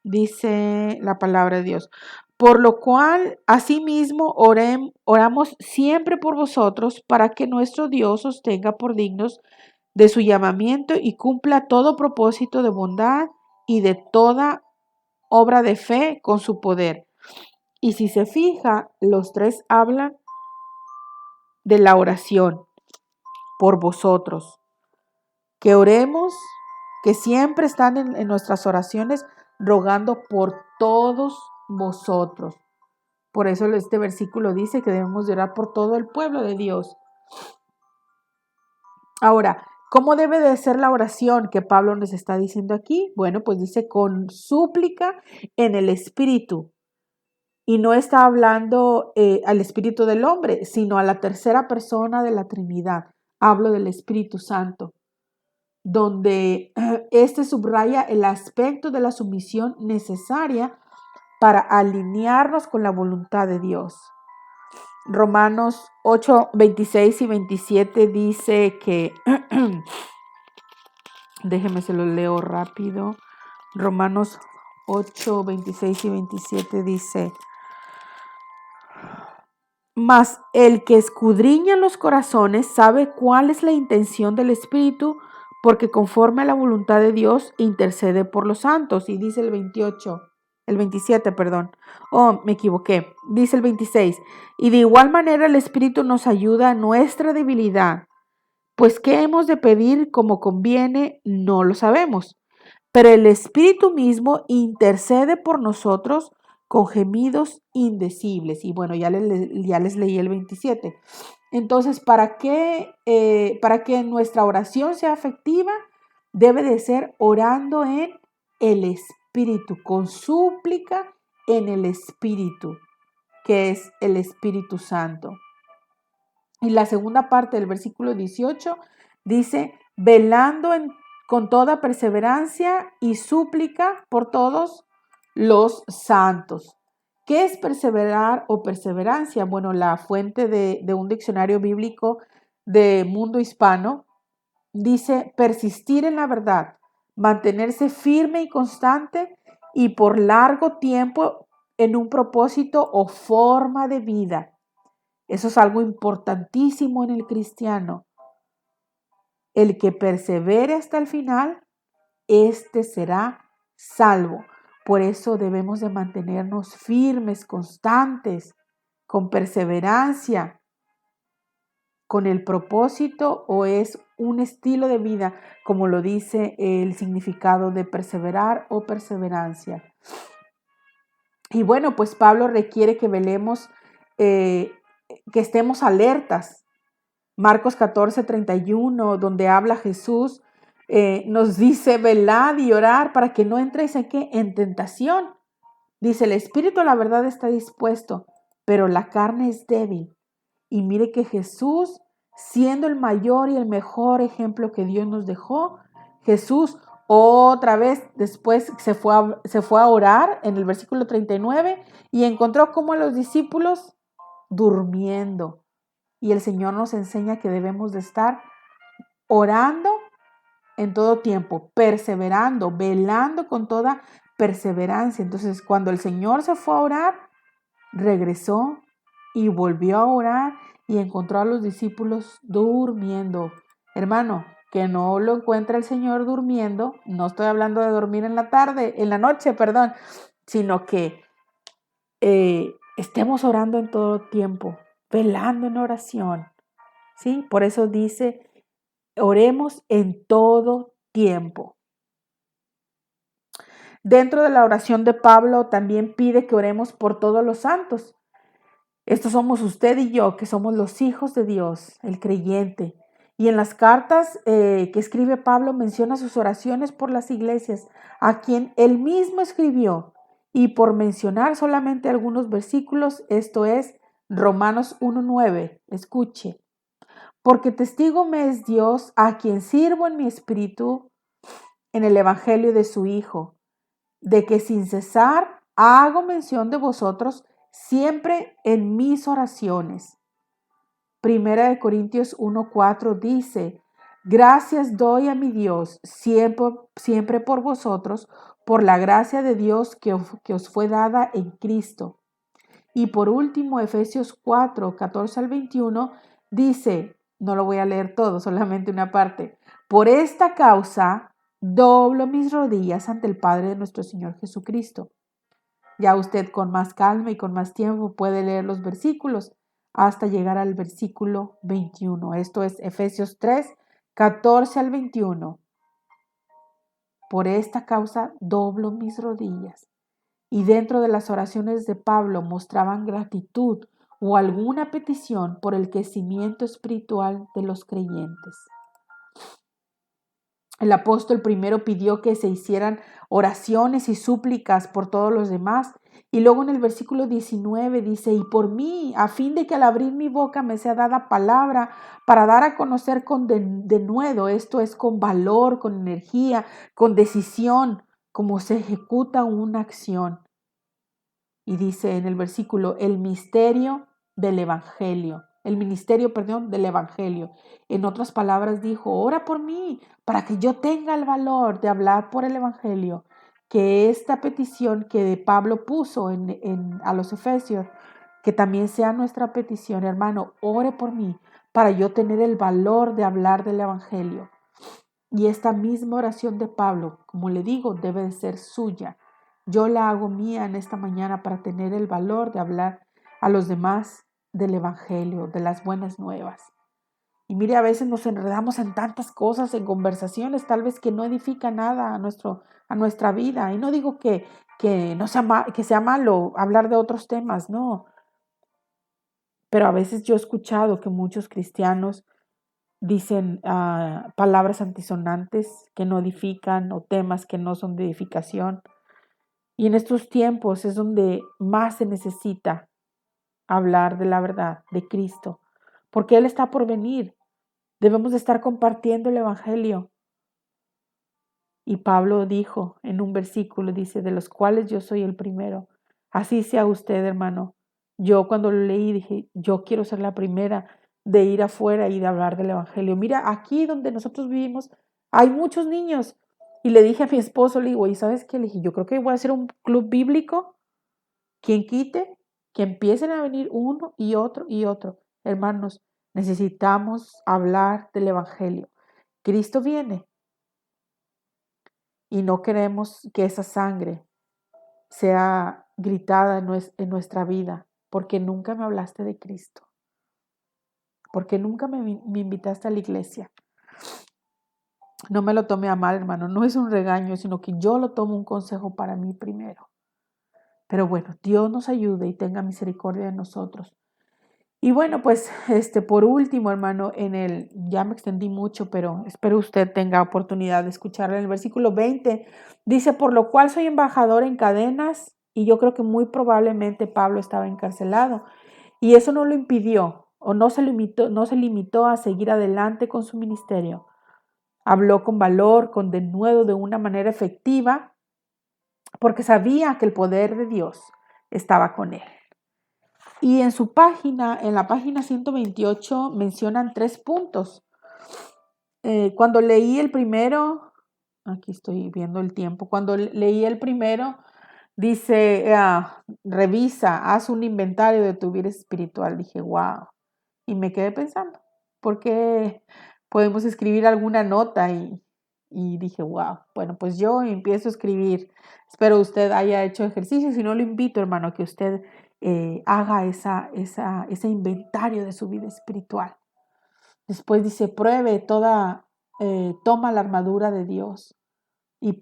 dice la palabra de Dios. Por lo cual, asimismo, oramos siempre por vosotros para que nuestro Dios os tenga por dignos de su llamamiento y cumpla todo propósito de bondad y de toda obra de fe con su poder. Y si se fija, los 3 hablan de la oración por vosotros. Que oremos, que siempre están en nuestras oraciones rogando por todos vosotros. Por eso este versículo dice que debemos de orar por todo el pueblo de Dios. Ahora, ¿cómo debe de ser la oración que Pablo nos está diciendo aquí? Bueno, pues dice con súplica en el Espíritu. Y no está hablando al Espíritu del hombre, sino a la tercera persona de la Trinidad. Hablo del Espíritu Santo, donde este subraya el aspecto de la sumisión necesaria para alinearnos con la voluntad de Dios. Romanos 8, 26 y 27 dice que, déjeme se lo leo rápido. Romanos 8, 26 y 27 dice: mas el que escudriña los corazones sabe cuál es la intención del Espíritu, porque conforme a la voluntad de Dios intercede por los santos. Y dice el 27, perdón. Oh, me equivoqué. Dice el 26. Y de igual manera el Espíritu nos ayuda a nuestra debilidad. Pues qué hemos de pedir como conviene, no lo sabemos. Pero el Espíritu mismo intercede por nosotros con gemidos indecibles. Y bueno, ya les leí el 27. Entonces, para que nuestra oración sea efectiva, debe de ser orando en el Espíritu, con súplica en el Espíritu, que es el Espíritu Santo. Y la segunda parte del versículo 18 dice: velando con toda perseverancia y súplica por todos los santos. ¿Qué es perseverar o perseverancia? Bueno, la fuente de un diccionario bíblico de mundo hispano dice: persistir en la verdad, mantenerse firme y constante y por largo tiempo en un propósito o forma de vida. Eso es algo importantísimo en el cristiano. El que persevere hasta el final, éste será salvo. Por eso debemos de mantenernos firmes, constantes, con perseverancia, con el propósito, o es un estilo de vida, como lo dice el significado de perseverar o perseverancia. Y bueno, pues Pablo requiere que velemos, que estemos alertas. Marcos 14, 31, donde habla Jesús, nos dice: velad y orad para que no entréis en tentación. Dice: el espíritu, la verdad, está dispuesto, pero la carne es débil. Y mire que Jesús, siendo el mayor y el mejor ejemplo que Dios nos dejó, Jesús otra vez después se fue a orar en el versículo 39 y encontró como a los discípulos durmiendo. Y el Señor nos enseña que debemos de estar orando en todo tiempo, perseverando, velando con toda perseverancia. Entonces, cuando el Señor se fue a orar, regresó y volvió a orar y encontró a los discípulos durmiendo. Hermano, que no lo encuentre el Señor durmiendo, no estoy hablando de dormir en la noche, perdón, sino que estemos orando en todo tiempo, velando en oración. ¿Sí? Por eso dice: oremos en todo tiempo. Dentro de la oración de Pablo también pide que oremos por todos los santos. Estos somos usted y yo, que somos los hijos de Dios, el creyente. Y en las cartas que escribe Pablo menciona sus oraciones por las iglesias, a quien él mismo escribió. Y por mencionar solamente algunos versículos, esto es Romanos 1:9. Escuche: porque testigo me es Dios, a quien sirvo en mi espíritu en el evangelio de su Hijo, de que sin cesar hago mención de vosotros siempre en mis oraciones. Primera de Corintios 1:4 dice: gracias doy a mi Dios siempre por vosotros, por la gracia de Dios que os fue dada en Cristo. Y por último, Efesios 4, 14 al 21 dice, no lo voy a leer todo, solamente una parte: por esta causa doblo mis rodillas ante el Padre de nuestro Señor Jesucristo. Ya usted con más calma y con más tiempo puede leer los versículos hasta llegar al versículo 21. Esto es Efesios 3, 14 al 21. Por esta causa doblo mis rodillas. Y dentro de las oraciones de Pablo mostraban gratitud o alguna petición por el crecimiento espiritual de los creyentes. El apóstol primero pidió que se hicieran oraciones y súplicas por todos los demás. Y luego en el versículo 19 dice, y por mí, a fin de que al abrir mi boca me sea dada palabra para dar a conocer con denuedo, esto es con valor, con energía, con decisión, cómo se ejecuta una acción. Y dice en el versículo, el misterio del evangelio, el ministerio, perdón, del evangelio. En otras palabras dijo, ora por mí para que yo tenga el valor de hablar por el evangelio. Que esta petición que Pablo puso a los Efesios, que también sea nuestra petición, hermano, ore por mí para yo tener el valor de hablar del evangelio. Y esta misma oración de Pablo, como le digo, debe de ser suya. Yo la hago mía en esta mañana para tener el valor de hablar a los demás del Evangelio, de las buenas nuevas. Y mire, a veces nos enredamos en tantas cosas, en conversaciones tal vez que no edifican nada a nuestra vida. Y no digo que, no sea, que sea malo hablar de otros temas, no. Pero a veces yo he escuchado que muchos cristianos dicen palabras antisonantes que no edifican o temas que no son de edificación. Y en estos tiempos es donde más se necesita hablar de la verdad, de Cristo, porque Él está por venir. Debemos de estar compartiendo el Evangelio. Y Pablo dijo en un versículo, dice, de los cuales yo soy el primero. Así sea usted, hermano. Yo cuando lo leí dije, yo quiero ser la primera de ir afuera y de hablar del Evangelio. Mira, aquí donde nosotros vivimos hay muchos niños. Y le dije a mi esposo, le digo, ¿y sabes qué? Le dije, yo creo que voy a hacer un club bíblico. Quien quite, que empiecen a venir uno y otro y otro. Hermanos, necesitamos hablar del Evangelio. Cristo viene y no queremos que esa sangre sea gritada en nuestra vida, porque nunca me hablaste de Cristo, porque nunca me invitaste a la iglesia. No me lo tome a mal, hermano, no es un regaño, sino que yo lo tomo un consejo para mí primero. Pero bueno, Dios nos ayude y tenga misericordia de nosotros. Y bueno, pues por último, hermano, ya me extendí mucho, pero espero usted tenga oportunidad de escucharlo. En el versículo 20 dice, por lo cual soy embajador en cadenas, y yo creo que muy probablemente Pablo estaba encarcelado, y eso no lo impidió, o no se limitó a seguir adelante con su ministerio. Habló con valor, con denuedo, de una manera efectiva, porque sabía que el poder de Dios estaba con él. Y en la página 128, mencionan 3 puntos. Cuando leí el primero, aquí estoy viendo el tiempo, cuando leí el primero, dice, revisa, haz un inventario de tu vida espiritual. Dije, wow. Y me quedé pensando, ¿por qué podemos escribir alguna nota? Y dije, wow, bueno, pues yo empiezo a escribir. Espero usted haya hecho ejercicio, si no lo invito, hermano, a que usted haga ese inventario de su vida espiritual. Después dice, toma la armadura de Dios y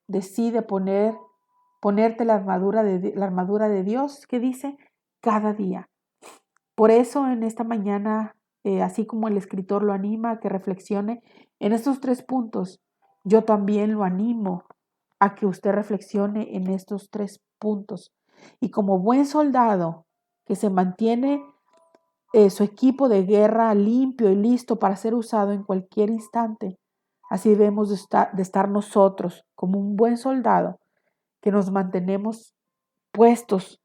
decide ponerte la armadura de Dios, que dice, cada día. Por eso en esta mañana, así como el escritor lo anima a que reflexione en estos 3 puntos, yo también lo animo a que usted reflexione en estos 3 puntos. Y como buen soldado que se mantiene su equipo de guerra limpio y listo para ser usado en cualquier instante, así debemos de estar nosotros como un buen soldado que nos mantenemos puestos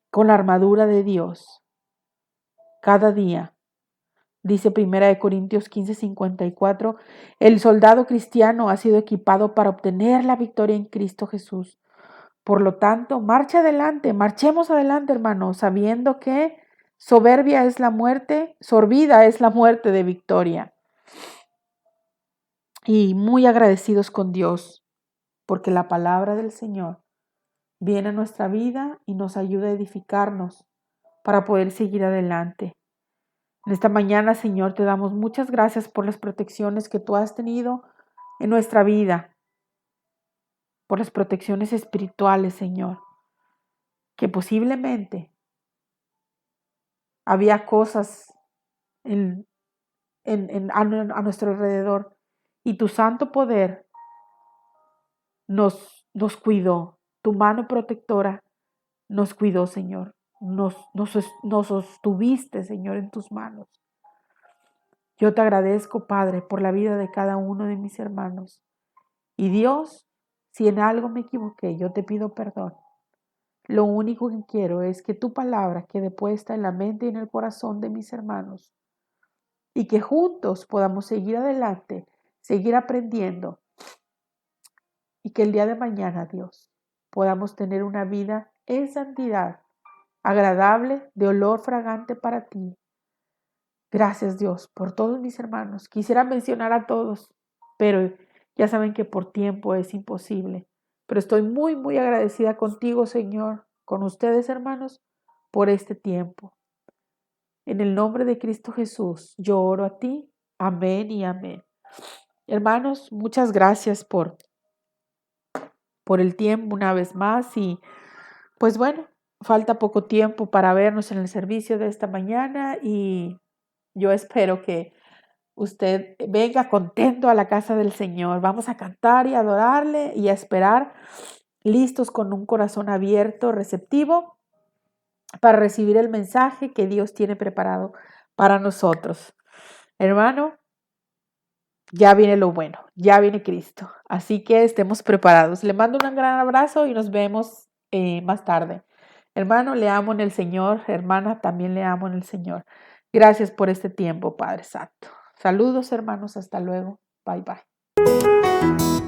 con la armadura de Dios cada día. Dice 1 Corintios 15:54, el soldado cristiano ha sido equipado para obtener la victoria en Cristo Jesús. Por lo tanto, marchemos adelante, hermanos, sabiendo que sorbida es la muerte de victoria. Y muy agradecidos con Dios, porque la palabra del Señor viene a nuestra vida y nos ayuda a edificarnos para poder seguir adelante. En esta mañana, Señor, te damos muchas gracias por las protecciones que tú has tenido en nuestra vida, por las protecciones espirituales, Señor, que posiblemente había cosas a nuestro alrededor y tu santo poder nos cuidó. Tu mano protectora nos cuidó, Señor. Nos sostuviste, Señor, en tus manos. Yo te agradezco, Padre, por la vida de cada uno de mis hermanos. Y Dios, si en algo me equivoqué, yo te pido perdón. Lo único que quiero es que tu palabra quede puesta en la mente y en el corazón de mis hermanos y que juntos podamos seguir adelante, seguir aprendiendo y que el día de mañana, Dios, podamos tener una vida en santidad, agradable, de olor fragante para ti. Gracias, Dios, por todos mis hermanos. Quisiera mencionar a todos, pero ya saben que por tiempo es imposible. Pero estoy muy, muy agradecida contigo, Señor, con ustedes, hermanos, por este tiempo. En el nombre de Cristo Jesús, yo oro a ti. Amén y amén. Hermanos, muchas gracias por el tiempo una vez más y pues bueno, falta poco tiempo para vernos en el servicio de esta mañana y yo espero que usted venga contento a la casa del Señor. Vamos a cantar y adorarle y a esperar, listos con un corazón abierto, receptivo, para recibir el mensaje que Dios tiene preparado para nosotros. Hermano, ya viene lo bueno, ya viene Cristo. Así que estemos preparados. Le mando un gran abrazo y nos vemos más tarde. Hermano, le amo en el Señor. Hermana, también le amo en el Señor. Gracias por este tiempo, Padre Santo. Saludos, hermanos. Hasta luego. Bye, bye.